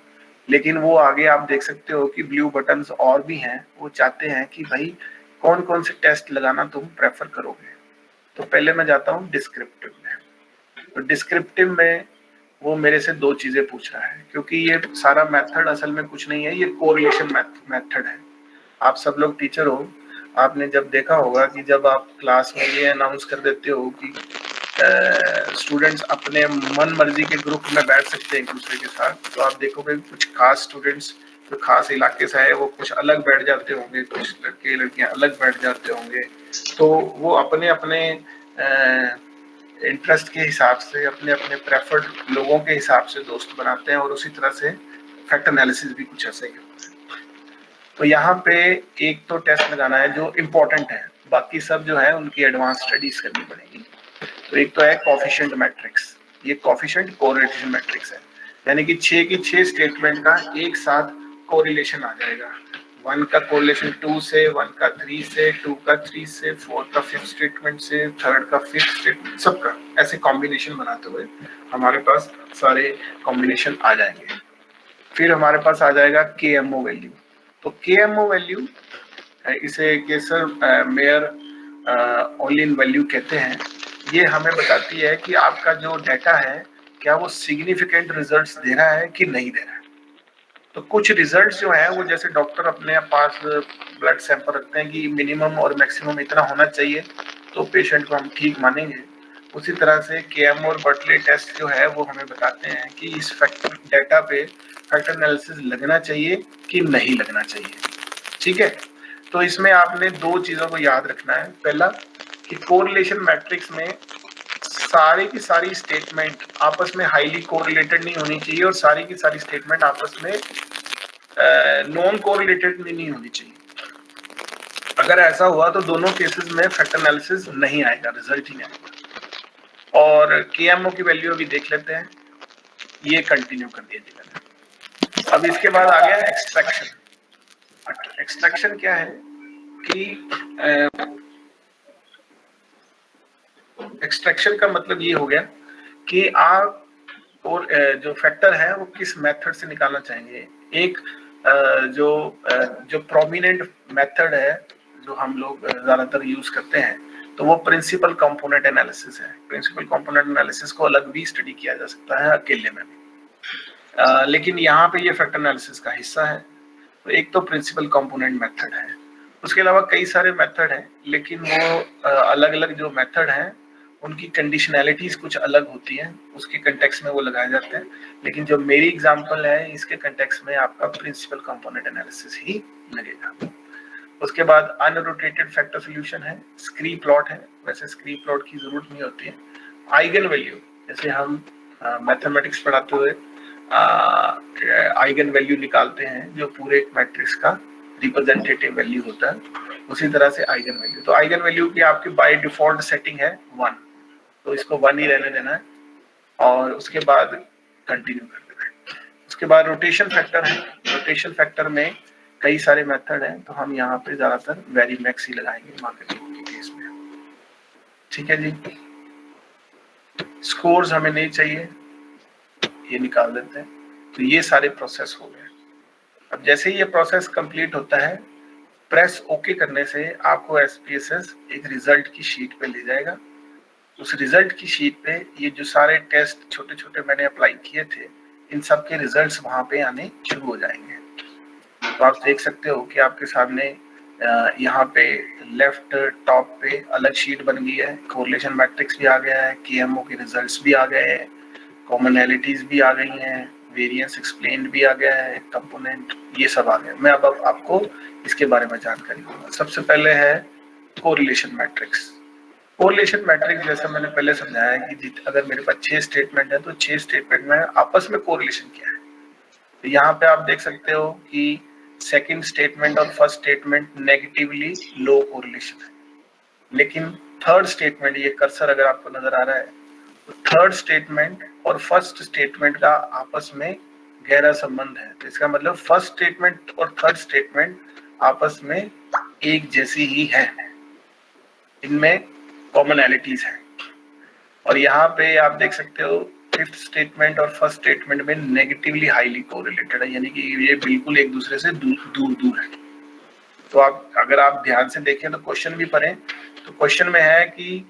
लेकिन वो आगे आप देख सकते हो कि ब्लू बटन्स और भी हैं, वो चाहते हैं कि भाई कौन कौन से टेस्ट लगाना तुम प्रेफर करोगे। तो पहले मैं जाता हूँ डिस्क्रिप्टिव में। तो डिस्क्रिप्टिव में वो मेरे से 2 चीजें पूछ रहा है, क्योंकि ये सारा मेथड असल में कुछ नहीं है, ये कोरिलेशन मेथड है। आप सब लोग टीचर हो, आपने जब देखा होगा कि जब आप क्लास में ये अनाउंस कर देते हो कि स्टूडेंट्स अपने मन मर्जी के ग्रुप में बैठ सकते हैं एक दूसरे के साथ, तो आप देखोगे कुछ खास स्टूडेंट्स जो खास इलाके से है वो कुछ अलग बैठ जाते होंगे, कुछ लड़के लड़कियां अलग बैठ जाते होंगे। तो वो अपने अपने इंटरेस्ट के हिसाब से, अपने अपने प्रेफर्ड लोगों के हिसाब से दोस्त बनाते हैं, और उसी तरह से फैक्टर एनालिसिस भी कुछ ऐसे ही होता है। तो यहाँ पे एक तो टेस्ट लगाना है जो इम्पोर्टेंट है, बाकी सब जो है उनकी एडवांस स्टडीज करनी पड़ेगी। तो एक तो है कोफिशिएंट मैट्रिक्स। ये कोफिशिएंट कोरिलेशन मैट्रिक्स है, यानी कि 6 की 6 स्टेटमेंट का एक साथ कोरिलेशन आ जाएगा। 1 का कोरिलेशन 2 से, 1 का 3 से, 2 का 3 से, 4 का 5th स्टेटमेंट से, 3rd का 5th स्टेटमेंट, सबका ऐसे कॉम्बिनेशन बनाते हुए हमारे पास सारे कॉम्बिनेशन आ जाएंगे। फिर हमारे पास आ जाएगा KMO वैल्यू। तो KMO वैल्यू इसे केसर मेयर ऑलिन वैल्यू कहते हैं। ये हमें बताती है कि आपका जो डाटा है क्या वो सिग्निफिकेंट रिजल्ट्स दे रहा है कि नहीं दे रहा है। तो कुछ रिजल्ट्स जो है वो, जैसे डॉक्टर अपने पास ब्लड सैंपल रखते हैं कि मिनिमम और मैक्सिमम इतना होना चाहिए तो पेशेंट को हम ठीक मानेंगे, उसी तरह से KM और बर्टले टेस्ट जो है वो हमें बताते हैं कि इस फैक्टर डाटा पे फैक्टर एनालिसिस लगना चाहिए कि नहीं लगना चाहिए। ठीक है, तो इसमें आपने 2 चीजों को याद रखना है। पहला कि कोरिलेशन मैट्रिक्स में सारी की सारी स्टेटमेंट आपस में हाईली कोरिलेटेड नहीं होनी चाहिए, और सारी की सारी स्टेटमेंट आपस में नॉन कोरिलेटेड नहीं होनी चाहिए। अगर ऐसा हुआ तो दोनों केसेस में फैक्टर एनालिसिस नहीं आएगा, रिजल्ट ही नहीं आएगा। और KMO की वैल्यू अभी देख लेते हैं, ये कंटिन्यू कर दिया जाएगा। अब इसके बाद आ गया एक्सट्रैक्शन। एक्सट्रैक्शन क्या है कि एक्सट्रैक्शन का मतलब ये हो गया कि आप और जो फैक्टर है वो किस मेथड से निकालना चाहेंगे। एक जो प्रोमिनेंट मेथड है जो हम लोग ज्यादातर यूज करते हैं, तो वो प्रिंसिपल कंपोनेंट एनालिसिस है। प्रिंसिपल कंपोनेंट एनालिसिस को अलग भी स्टडी किया जा सकता है, अकेले में भी, लेकिन यहाँ पे ये फैक्टर एनालिसिस का हिस्सा है। तो एक तो प्रिंसिपल कंपोनेंट मेथड है, उसके अलावा कई सारे मेथड हैं, लेकिन वो अलग अलग जो मेथड हैं उनकी कंडीशनैलिटीज कुछ अलग होती हैं, उसके कंटेक्स्ट में वो लगाए जाते हैं। लेकिन जो मेरी एग्जांपल है इसके कंटेक्स्ट में आपका प्रिंसिपल कंपोनेंट एनालिसिस ही लगेगा। उसके बाद अनरोटेटेड फैक्टर सॉल्यूशन है, स्क्री प्लॉट है। वैसे स्क्री प्लॉट की जरूरत नहीं होती है। आइगन वैल्यू, जैसे हम मैथमेटिक्स पढ़ाते हुए आइगन वैल्यू निकालते हैं जो पूरे मैट्रिक्स का रिप्रेजेंटेटिव वैल्यू होता है, उसी तरह से आइगन वैल्यू। तो आइगन वैल्यू की आपकी बाय डिफॉल्ट सेटिंग है 1, तो इसको 1 ही रहने देना है, और उसके बाद कंटिन्यू कर देना है। उसके बाद रोटेशन फैक्टर है। रोटेशन फैक्टर में कई सारे मेथड हैं, तो हम यहाँ पे ज्यादातर वेरी मैक्स ही लगाएंगे मार्केटिंग के केस में। ठीक है जी, स्कोर्स हमें नहीं चाहिए, ये निकाल देते हैं। तो ये सारे प्रोसेस हो गए। अब जैसे ही ये प्रोसेस कंप्लीट होता है प्रेस ओके करने से आपको SPSS एक रिजल्ट की शीट पे ले जाएगा। उस रिजल्ट की शीट पे ये जो सारे टेस्ट छोटे छोटे मैंने अप्लाई किए थे, इन सब के रिजल्ट्स वहां पे आने शुरू हो जाएंगे। तो आप देख सकते हो कि आपके सामने यहाँ पे लेफ्ट टॉप पे अलग शीट बन गई है, कोरिलेशन मैट्रिक्स भी आ गया है, KMO के रिजल्ट्स भी आ गए हैं, कॉमनैलिटीज भी आ गई हैं, वेरिएंस एक्सप्लेन्ड भी आ गया है, कंपोनेंट, ये सब आ गया। मैं अब आपको इसके बारे में जानकारी दूंगा। सबसे पहले है कोरिलेशन मैट्रिक्स। कोरिलेशन मैट्रिक्स जैसा मैंने पहले समझाया कि अगर मेरे पास 6 स्टेटमेंट है तो 6 स्टेटमेंट में आपस में कोरिलेशन क्या है। तो यहाँ पे आप देख सकते हो कि सेकंड स्टेटमेंट और फर्स्ट स्टेटमेंट नेगेटिवली लो कोरिलेशन है, लेकिन थर्ड स्टेटमेंट, ये कर्सर अगर आपको नजर आ रहा है, तो थर्ड स्टेटमेंट और फर्स्ट स्टेटमेंट का आपस में गहरा संबंध है। तो इसका मतलब फर्स्ट स्टेटमेंट और थर्ड स्टेटमेंट आपस में एक जैसी ही है, इनमें कॉमनैलिटीज है। और यहाँ पे आप देख सकते हो फिफ्थ स्टेटमेंट और फर्स्ट स्टेटमेंट में नेगेटिवली हाईली कोरिलेटेड है, यानी कि ये बिल्कुल एक दूसरे से दूर दूर है। तो आप अगर आप ध्यान से देखें तो क्वेश्चन भी पढ़ें, तो क्वेश्चन में है कि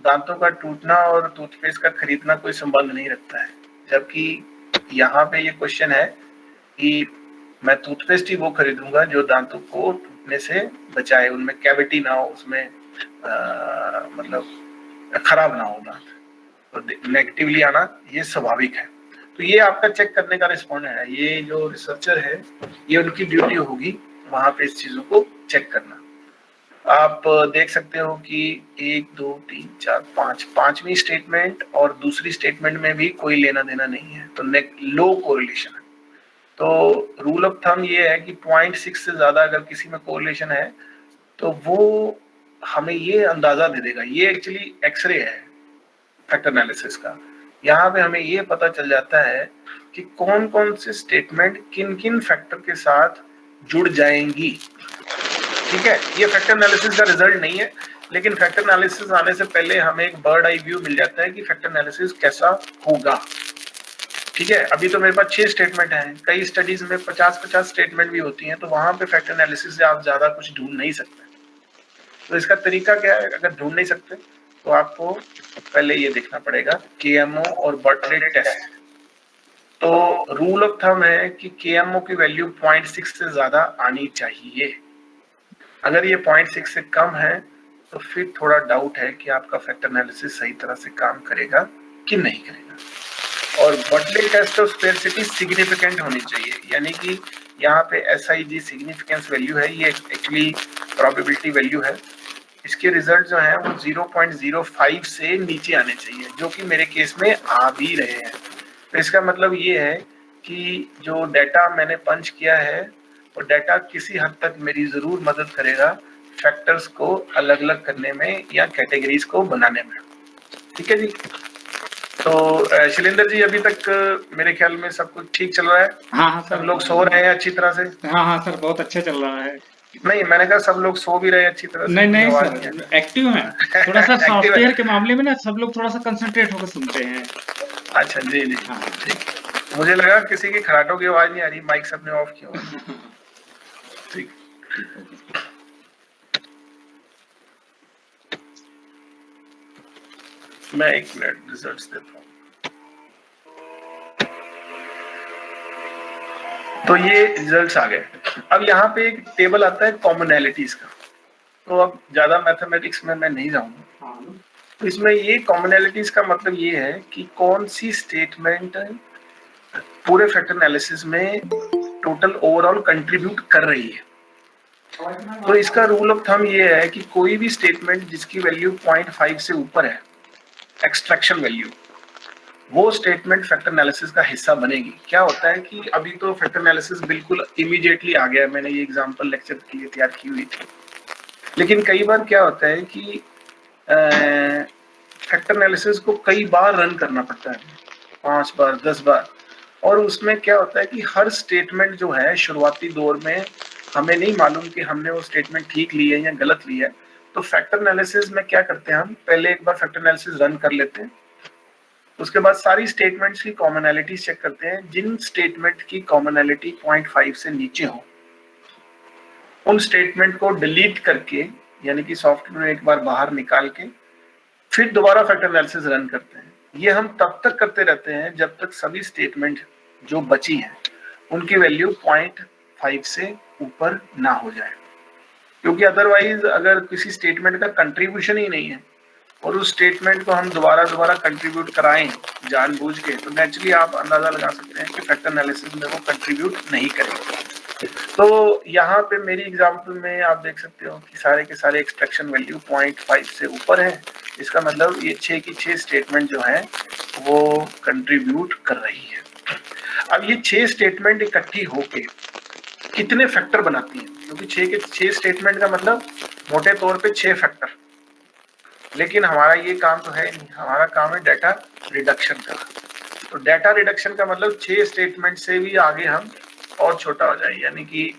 दांतों का टूटना और टूथपेस्ट का खरीदना कोई संबंध नहीं रखता है, जबकि यहाँ पे ये क्वेश्चन है कि मैं टूथपेस्ट ही वो खरीदूंगा जो दांतों को टूटने से बचाए, उनमें कैविटी ना हो, उसमें मतलब खराब ना हो दांत। तो नेगेटिवली आना ये स्वाभाविक है। तो ये आपका चेक करने का रिस्पॉन्डेंट है, ये जो रिसर्चर है ये उनकी ड्यूटी होगी वहां पे इस चीजों को चेक करना। आप देख सकते हो कि 1 2 3 4 5 पांचवी स्टेटमेंट और दूसरी स्टेटमेंट में भी कोई लेना देना नहीं है, तो लो कोरिलेशन है। तो रूल ऑफ थंब ये है कि 0.6 से ज्यादा अगर किसी में कोरिलेशन है तो वो हमें ये अंदाजा दे देगा। ये एक्चुअली एक्सरे है फैक्टर एनालिसिस का। यहाँ पे हमें ये पता चल जाता है कि कौन कौन से स्टेटमेंट किन किन फैक्टर के साथ जुड़ जाएंगी। ठीक है, ये फैक्टर एनालिसिस का रिजल्ट नहीं है, लेकिन फैक्टर एनालिसिस आने से पहले हमें एक बर्ड आई व्यू मिल जाता है कि फैक्टर एनालिसिस कैसा होगा। ठीक है, अभी तो मेरे पास 6 स्टेटमेंट हैं, कई स्टडीज में 50-50 स्टेटमेंट भी होती हैं, तो वहां पे फैक्टर एनालिसिस से आप ज्यादा कुछ ढूंढ नहीं सकते। तो इसका तरीका क्या है, अगर ढूंढ नहीं सकते तो आपको पहले ये देखना पड़ेगा KMO और बर्ट रेट टेस्ट। तो रूल ऑफ थंब है कि KMO की वैल्यू 0.6 से ज्यादा आनी चाहिए। अगर ये 0.6 से कम है तो फिर थोड़ा डाउट है कि आपका फैक्टर एनालिसिस सही तरह से काम करेगा कि नहीं करेगा। और बटले टेस्ट ऑफ स्पेसिफिसिटी सिग्निफिकेंट होनी चाहिए, यानी कि यहाँ पे SIG सिग्निफिकेंस वैल्यू है, ये एक्चुअली प्रोबेबिलिटी वैल्यू है। इसके रिजल्ट जो है वो 0.05 से नीचे आने चाहिए, जो कि मेरे केस में आ भी रहे हैं। तो इसका मतलब ये है कि जो डाटा मैंने पंच किया है वो डाटा किसी हद तक मेरी जरूर मदद करेगा फैक्टर्स को अलग अलग करने में या कैटेगरीज को बनाने में। ठीक है जी। तो शैलेंद्र जी, अभी तक मेरे ख्याल में सब कुछ ठीक चल रहा है? हाँ सर, सब लोग सो रहे हैं अच्छी तरह से? हाँ सर, बहुत अच्छा चल रहा है। नहीं, मैंने कहा सब लोग सो भी रहे अच्छी तरह से? नहीं सर, एक्टिव है थोड़ा सा। सॉफ्टवेयर के मामले में ना सब लोग थोड़ा सा कंसंट्रेट होकर सुनते हैं। अच्छा जी जी, हाँ। ठीक। मुझे लगा किसी की खराटों की आवाज नहीं आ रही, माइक सबने ऑफ किया। ठीक। मैं 1 मिनट रिजल्ट्स देता हूँ। तो ये रिजल्ट्स आ गए। अब यहाँ पे एक टेबल आता है कॉमनैलिटीज का, तो अब ज्यादा मैथमेटिक्स में मैं नहीं जाऊंगा। तो इसमें ये कॉमनैलिटीज का मतलब ये है कि कौन सी स्टेटमेंट पूरे फैक्टर एनालिसिस में टोटल ओवरऑल कंट्रीब्यूट कर रही है। तो इसका रूल ऑफ थंब ये है कि कोई भी स्टेटमेंट जिसकी वैल्यू 0.5 से ऊपर है, एक्सट्रैक्शन वैल्यू, वो स्टेटमेंट फैक्टर एनालिसिस का हिस्सा बनेगी। क्या होता है कि अभी तो फैक्टर एनालिसिस बिल्कुल इमीडिएटली आ गया, मैंने ये एग्जांपल लेक्चर के लिए तैयार की हुई थी, लेकिन कई बार क्या होता है कि फैक्टर एनालिसिस को कई बार रन करना पड़ता है, 5 बार 10 बार, और उसमें क्या होता है कि हर स्टेटमेंट जो है शुरुआती दौर में हमें नहीं मालूम कि हमने वो स्टेटमेंट ठीक ली है या गलत ली है। तो फैक्टर एनालिसिस में क्या करते हैं, हम पहले एक बार फैक्टर एनालिसिस रन कर लेते हैं, उसके बाद सारी स्टेटमेंट्स की कॉमनैलिटी चेक करते हैं, जिन स्टेटमेंट की कॉमनैलिटी 0.5 से नीचे हो उन स्टेटमेंट को डिलीट करके, यानी कि सॉफ्टवेयर एक बार बाहर निकाल के फिर दोबारा फैक्टर एनालिसिस रन करते हैं। ये हम तब तक करते रहते हैं जब तक सभी स्टेटमेंट जो बची हैं उनकी वैल्यू 0.5 से ऊपर ना हो जाए, क्योंकि अदरवाइज अगर किसी स्टेटमेंट का कंट्रीब्यूशन ही नहीं है और उस स्टेटमेंट को हम दोबारा कंट्रीब्यूट कराएं जानबूझ के, तो नेचुरली आप अंदाजा लगा सकते हैं कि फैक्टर एनालिसिस में वो कंट्रीब्यूट नहीं करेंगे। तो यहाँ पे मेरी एग्जांपल में आप देख सकते हो कि सारे के सारे एक्सट्रैक्शन वैल्यू 0.5 से ऊपर है। इसका मतलब ये 6 की 6 स्टेटमेंट जो है वो कंट्रीब्यूट कर रही है। अब ये 6 स्टेटमेंट इकट्ठी होके कितने फैक्टर बनाती हैं, क्योंकि 6 के 6 स्टेटमेंट का मतलब मोटे तौर पे 6 फैक्टर, लेकिन हमारा ये काम तो है नहीं, हमारा काम है डाटा रिडक्शन का। तो डाटा रिडक्शन का मतलब 6 स्टेटमेंट से भी आगे हम और छोटा हो जाए, यानी कि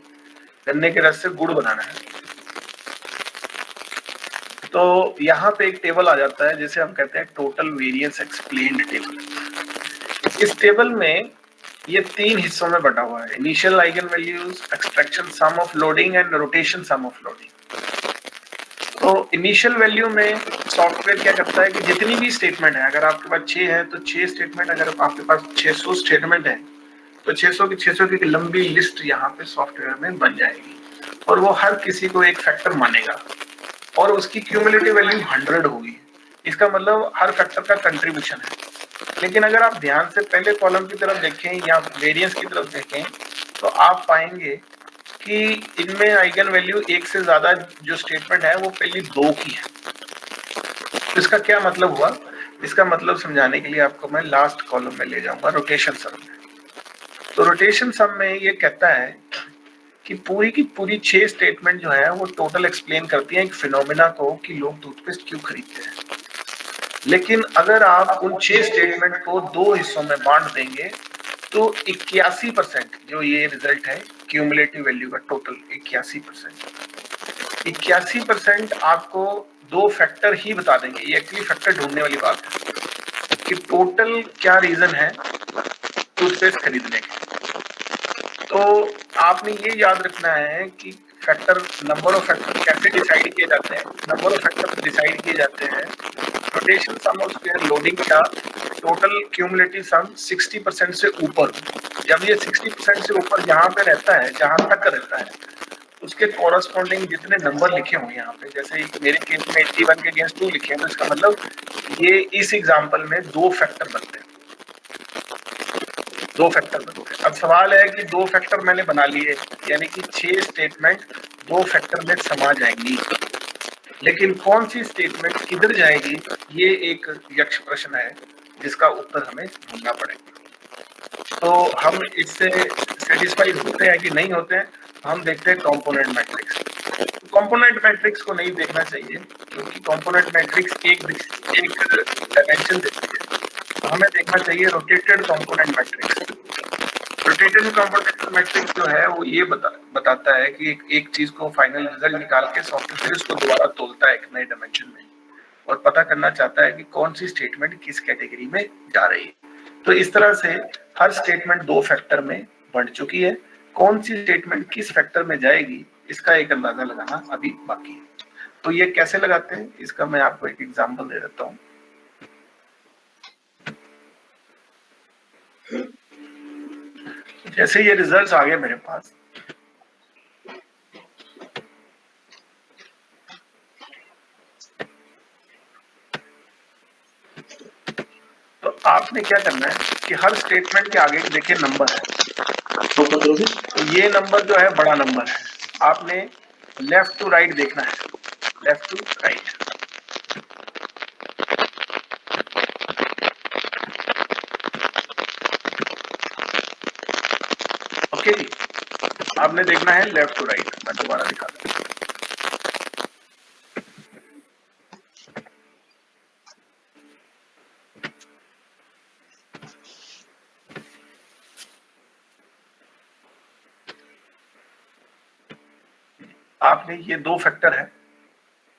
गन्ने के रस से गुड़ बनाना है। तो यहाँ पे एक टेबल आ जाता है जिसे हम कहते हैं टोटल वेरिएंस एक्सप्लेन्ड टेबल। इस टेबल में ये 3 हिस्सों में बटा हुआ है, initial eigen values, extraction sum of loading and rotation sum of loading. तो इनिशियल वैल्यू में सॉफ्टवेयर क्या करता है कि जितनी भी स्टेटमेंट है, अगर आपके पास 6 है तो 6 स्टेटमेंट, अगर आपके पास 600 स्टेटमेंट है तो 600 की लंबी लिस्ट यहाँ पे सॉफ्टवेयर में बन जाएगी और वो हर किसी को एक फैक्टर मानेगा और उसकी क्यूमुलेटिव वैल्यू 100 होगी। इसका मतलब हर फैक्टर का कंट्रीब्यूशन है। लेकिन अगर आप ध्यान से पहले कॉलम की तरफ देखें या वेरिएंस की तरफ देखें तो आप पाएंगे कि इनमें आइगन वैल्यू 1 से ज्यादा जो स्टेटमेंट है वो पहली 2 की है। तो इसका क्या मतलब हुआ? इसका मतलब समझाने के लिए आपको मैं लास्ट कॉलम में ले जाऊंगा, रोटेशन सम में। तो रोटेशन सम में ये कहता है कि पूरी की पूरी 6 स्टेटमेंट जो है वो टोटल एक्सप्लेन करती हैं एक फिनोमेना को कि लोग टूथपेस्ट क्यों खरीदते हैं। लेकिन अगर आप उन 6 स्टेटमेंट को 2 हिस्सों में बांट देंगे तो 81% जो ये रिजल्ट है क्यूमुलेटिव वैल्यू का टोटल 81% आपको 2 फैक्टर ही बता देंगे। ये एक्चुअली फैक्टर ढूंढने वाली बात है कि टोटल क्या रीजन है टूथपेस्ट खरीदने के। तो आपने ये याद रखना है कि फैक्टर, नंबर ऑफ फैक्टर कैसे डिसाइड किए जाते हैं। नंबर ऑफ फैक्टर डिसाइड किए जाते हैं rotation sum of square loading का टोटल क्यूमुलेटिव सम 60% से ऊपर। जब ये 60% से ऊपर जहाँ पे रहता है, जहाँ तक रहता है, उसके कॉरस्पॉन्डिंग जितने नंबर लिखे हुए यहाँ पे, जैसे मेरे केस में 81 के अगेंस्ट 2 लिखे हैं, तो इसका मतलब ये इस एग्जाम्पल में 2 फैक्टर बनते हैं। 2 फैक्टर बनते हैं। अब सवाल है कि 2 फैक्टर मैंने बना लिए, यानी कि 6 स्टेटमेंट 2 फैक्टर में समा जाएंगी, लेकिन कौन सी स्टेटमेंट किधर जाएगी ये एक यक्ष प्रश्न है जिसका उत्तर हमें ढूंढना पड़ेगा। तो हम इससे सेटिस्फाइड होते हैं कि नहीं होते हैं, हम देखते हैं कंपोनेंट मैट्रिक्स। कंपोनेंट मैट्रिक्स को नहीं देखना चाहिए क्योंकि कंपोनेंट मैट्रिक्स एक डायमेंशन देती है, तो हमें देखना चाहिए rotated component matrix. Rotated component matrix जो है वो ये बताता है कि एक चीज को फाइनल रिजल्ट निकाल के सॉफ्टवेयर उसको दोबारा तोलता है एक नए डायमेंशन में और पता करना चाहता है कि कौन सी स्टेटमेंट किस कैटेगरी में जा रही है। तो इस तरह से हर स्टेटमेंट 2 फैक्टर में बढ़ चुकी है। कौन सी स्टेटमेंट किस फैक्टर में जाएगी इसका एक अंदाजा लगाना अभी बाकी है। तो ये कैसे लगाते हैं इसका मैं आपको एक एग्जांपल दे देता हूँ। जैसे ये रिजल्ट्स आ गए मेरे पास, तो आपने क्या करना है कि हर स्टेटमेंट के आगे देखिए नंबर है, तो ये नंबर जो है बड़ा नंबर है। आपने लेफ्ट टू राइट देखना है, लेफ्ट टू राइट। ओके जी, आपने देखना है लेफ्ट टू राइट। मैं दोबारा दिखा दूं। आपने ये 2 फैक्टर है,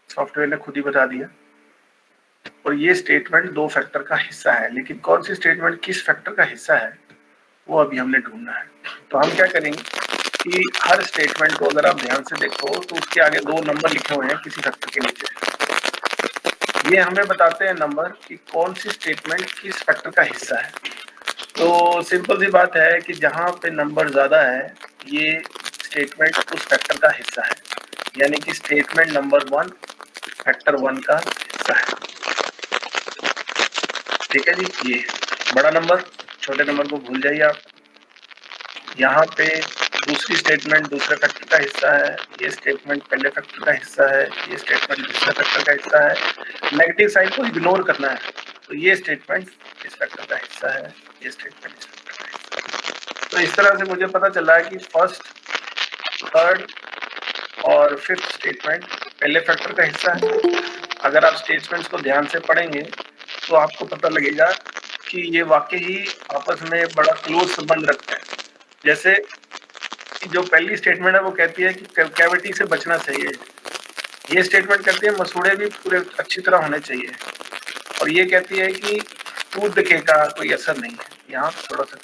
सॉफ्टवेयर ने खुद ही बता दिया, और ये स्टेटमेंट 2 फैक्टर का हिस्सा है, लेकिन कौन सी स्टेटमेंट किस फैक्टर का हिस्सा है वो अभी हमने ढूंढना है। तो हम क्या करेंगे कि हर स्टेटमेंट को अगर आप ध्यान से देखो तो उसके आगे 2 नंबर लिखे हुए हैं किसी फैक्टर के नीचे। ये हमें बताते हैं नंबर कि कौन सी स्टेटमेंट किस फैक्टर का हिस्सा है। तो सिंपल सी बात है कि जहां पे नंबर ज्यादा है ये स्टेटमेंट उस फैक्टर का हिस्सा है, यानी कि स्टेटमेंट नंबर 1 फैक्टर 1 का हिस्सा है। ठीक है जी, ये बड़ा नंबर, छोटे नंबर को भूल जाइए आप। यहाँ पे दूसरी स्टेटमेंट दूसरे फैक्टर का हिस्सा है, ये स्टेटमेंट पहले फैक्टर का हिस्सा है, ये स्टेटमेंट दूसरे फैक्टर का हिस्सा है। नेगेटिव साइन को इग्नोर करना है, तो ये स्टेटमेंट इस फैक्टर का हिस्सा है, ये स्टेटमेंट इस फैक्टर का हिस्सा है। तो इस तरह से मुझे पता चला है कि फर्स्ट, थर्ड और फिफ्थ स्टेटमेंट पहले फैक्टर का हिस्सा है। अगर आप स्टेटमेंट्स को ध्यान से पढ़ेंगे तो आपको पता लगेगा कि ये वाकई ही आपस में बड़ा क्लोज संबंध रखते हैं। जैसे जो पहली स्टेटमेंट है वो कहती है कि कैविटी से बचना चाहिए, ये स्टेटमेंट कहती है मसूड़े भी पूरे अच्छी तरह होने चाहिए, और ये कहती है कि टूथ का कोई असर नहीं है, यहाँ थोड़ा सा।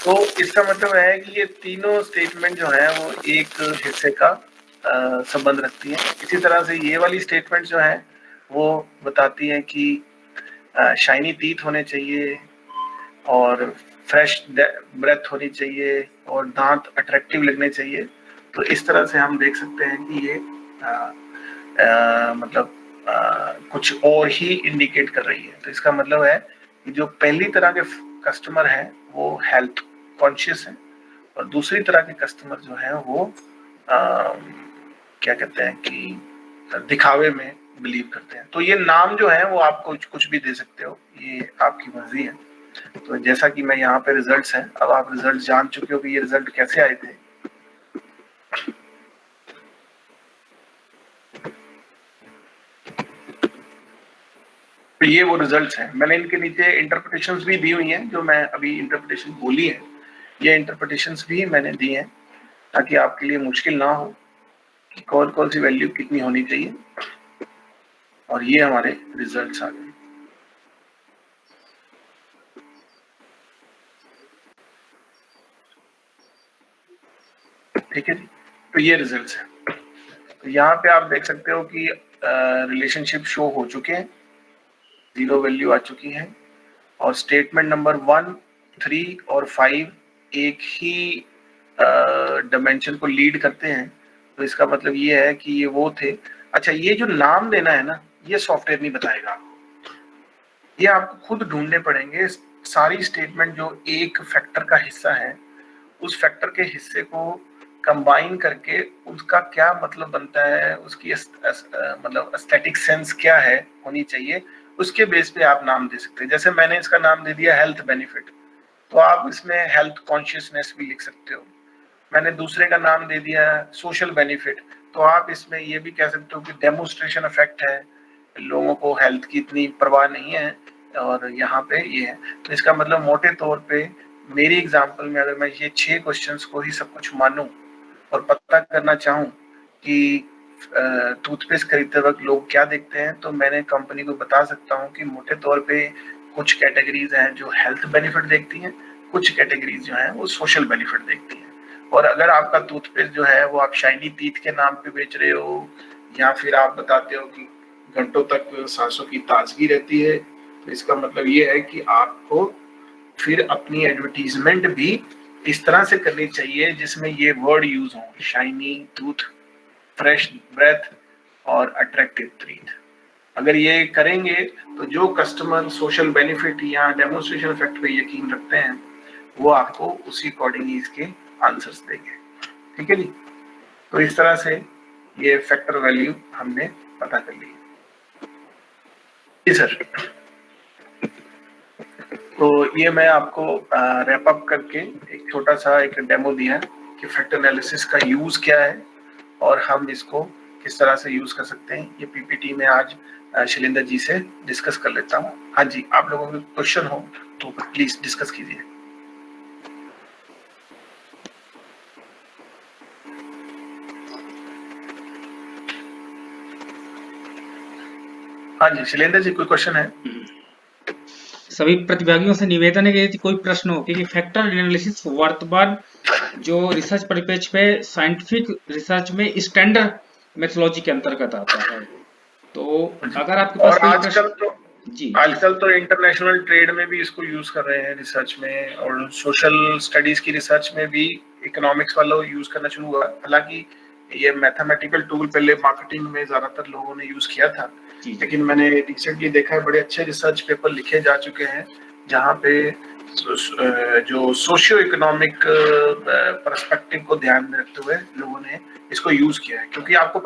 तो इसका मतलब है कि ये तीनों स्टेटमेंट जो है वो एक हिस्से का संबंध रखती है। इसी तरह से ये वाली स्टेटमेंट जो है वो बताती है कि शाइनी टीथ होने चाहिए और फ्रेश ब्रेथ होनी चाहिए और दांत अट्रैक्टिव लगने चाहिए। तो इस तरह से हम देख सकते हैं कि ये मतलब कुछ और ही इंडिकेट कर रही है। तो इसका मतलब है कि जो पहली तरह के कस्टमर हैं वो हेल्थ कॉन्शियस हैं, और दूसरी तरह के कस्टमर जो है वो क्या कहते हैं कि दिखावे में बिलीव करते हैं। तो ये नाम जो है वो आप कुछ भी दे सकते हो, ये आपकी मर्जी है। तो जैसा कि मैं यहाँ पे रिजल्ट्स हैं, अब आप रिजल्ट जान चुके हो कि ये रिजल्ट कैसे आए थे। तो ये वो रिजल्ट्स हैं। मैंने इनके नीचे इंटरप्रिटेशंस भी दी हुई हैं, जो मैं अभी इंटरप्रिटेशन बोली है ये इंटरप्रिटेशंस भी मैंने दी हैं ताकि आपके लिए मुश्किल ना हो कि कौन कौन सी वैल्यू कितनी होनी चाहिए। और ये हमारे रिजल्ट्स आ गए। ठीक है जी, तो ये रिजल्ट्स हैं। तो यहाँ पे आप देख सकते हो कि रिलेशनशिप शो हो चुके हैं, 0 वैल्यू आ चुकी है, और स्टेटमेंट नंबर 1, 3 और 5 एक ही डायमेंशन को लीड करते हैं। तो इसका मतलब ये है कि ये वो थे। अच्छा, ये जो नाम देना है ना, ये सॉफ्टवेयर नहीं बताएगा आपको, ये आपको खुद ढूंढने पड़ेंगे। सारी स्टेटमेंट जो एक फैक्टर का हिस्सा है, उस फैक्टर के हिस्से को कंबाइन करके उसका क्या मतलब बनता है, उसकी मतलब एस्थेटिक सेंस क्या है होनी चाहिए, उसके बेस पे आप नाम दे सकते हैं। जैसे मैंने इसका नाम दे दिया हेल्थ बेनिफिट, तो आप इसमें हेल्थ कॉन्शियसनेस भी लिख सकते हो। मैंने दूसरे का नाम दे दिया सोशल बेनिफिट, तो आप इसमें ये भी कह सकते हो कि डेमोन्स्ट्रेशन इफेक्ट है, लोगों को हेल्थ की इतनी परवाह नहीं है, और यहाँ पे ये है। तो इसका मतलब मोटे तौर पे मेरी एग्जांपल में अगर मैं ये 6 क्वेश्चंस को ही सब कुछ मानूं और पता करना चाहूं कि टूथपेस्ट खरीदते वक्त लोग क्या देखते हैं, तो मैंने कंपनी को बता सकता हूं कि मोटे तौर पे कुछ कैटेगरीज हैं जो हेल्थ बेनिफिट देखती हैं, कुछ कैटेगरीज जो हैं वो सोशल बेनिफिट देखती हैं। और अगर आपका टूथपेस्ट जो है वो आप शाइनी टीथ के नाम पे बेच रहे हो, या फिर आप बताते हो कि घंटों तक सांसों की ताजगी रहती है, तो इसका मतलब ये है कि आपको फिर अपनी एडवर्टीजमेंट भी इस तरह से करनी चाहिए जिसमें ये वर्ड यूज हो, शाइनी टूथ, फ्रेश ब्रेथ और अट्रैक्टिव टीथ। अगर ये करेंगे तो जो कस्टमर सोशल बेनिफिट या डेमोन्स्ट्रेशन इफेक्ट पे यकीन रखते हैं वो आपको उसी अकॉर्डिंग इसके आंसर्स देंगे। ठीक है जी, तो इस तरह से ये फैक्टर वैल्यू हमने पता कर ली। जी सर, तो ये मैं आपको रैप अप करके एक छोटा सा एक डेमो दिया कि फैक्टर एनालिसिस का यूज क्या है और हम इसको किस तरह से यूज कर सकते हैं। ये पीपीटी में आज शैलेंद्र जी से डिस्कस कर लेता हूँ। हाँ जी, आप लोगों के क्वेश्चन हो तो प्लीज डिस्कस कीजिए। हाँ जी शैलेंद्र जी, कोई क्वेश्चन है? सभी प्रतिभागियों से निवेदन है कि यदि कोई प्रश्न हो कि फैक्टर एनालिसिस वर्तमान जो रिसर्च परिप्रेक्ष्य पे साइंटिफिक रिसर्च में स्टैंडर्ड मेथोलॉजी के अंतर्गत आता है, तो अगर आपके पास और कोई आजकल तो जी आजकल तो इंटरनेशनल ट्रेड में भी इसको यूज कर रहे हैं रिसर्च में, और सोशल स्टडीज की रिसर्च में भी इकोनॉमिक्स वालों यूज करना शुरू हुआ। हालांकि ये मैथमेटिकल टूल पहले मार्केटिंग में ज्यादातर लोगों ने यूज किया था, जी जी लेकिन मैंने रिसेंटली देखा है बड़े अच्छे रिसर्च पेपर लिखे जा चुके हैं जहाँ पे जो सोशियो इकोनॉमिक पर्सपेक्टिव को ध्यान में रखते हुए लोगों ने इसको यूज किया है। क्योंकि आपको